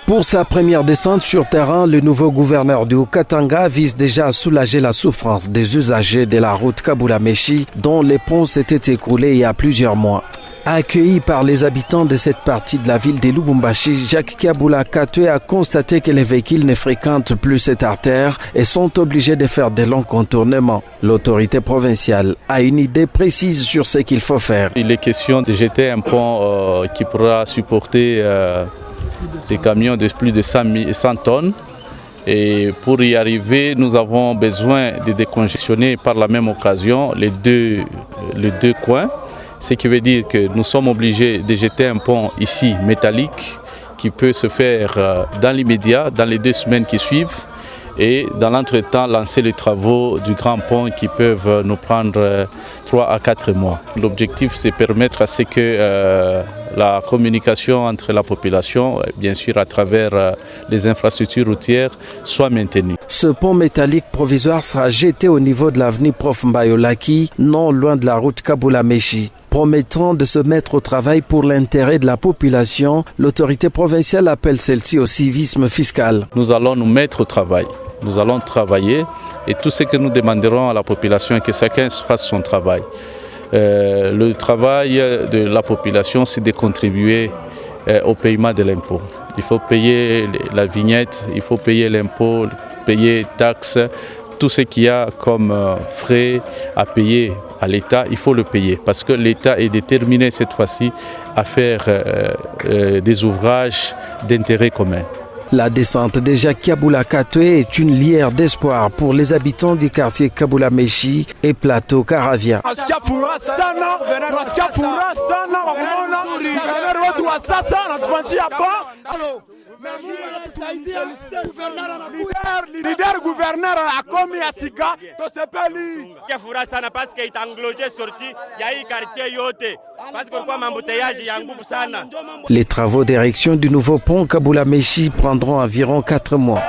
Pour sa première descente sur terrain, le nouveau gouverneur du Haut-Katanga vise déjà à soulager la souffrance des usagers de la route Kaboula-Méchi dont les ponts s'étaient écroulés il y a plusieurs mois. Accueilli par les habitants de cette partie de la ville de Lubumbashi, Jacques Kaboula Katwe a constaté que les véhicules ne fréquentent plus cette artère et sont obligés de faire de longs contournements. L'autorité provinciale a une idée précise sur ce qu'il faut faire. Il est question de jeter un pont qui pourra supporter des camions de plus de 100 tonnes. Et pour y arriver, nous avons besoin de décongestionner par la même occasion les deux coins. Ce qui veut dire que nous sommes obligés de jeter un pont ici métallique qui peut se faire dans l'immédiat, dans les 2 semaines qui suivent, et dans l'entretemps lancer les travaux du grand pont qui peuvent nous prendre 3 à 4 mois. L'objectif, c'est permettre à ce que la communication entre la population, bien sûr à travers les infrastructures routières, soit maintenue. Ce pont métallique provisoire sera jeté au niveau de l'avenue Prof Mbayolaki, non loin de la route Kaboula-Méchi. Promettant de se mettre au travail pour l'intérêt de la population, l'autorité provinciale appelle celle-ci au civisme fiscal. Nous allons nous mettre au travail. Nous allons travailler et tout ce que nous demanderons à la population est que chacun fasse son travail. Le travail de la population, c'est de contribuer au paiement de l'impôt. Il faut payer la vignette, il faut payer l'impôt, payer taxes, tout ce qu'il y a comme frais à payer à l'État, il faut le payer parce que l'État est déterminé cette fois-ci à faire des ouvrages d'intérêt commun. La descente de Jacques Kaboula Katwe est une lueur d'espoir pour les habitants du quartier Kaboula-Méchi et Plateau Caravia. Leader gouverneur akomi asika tosepeli kefura sana parce que itanglojé sorti ya hii quartier yote parce que kwa mambouteillage ya nguvu sana. Les travaux d'érection du nouveau pont Kaboula-Méchi prendront environ 4 mois.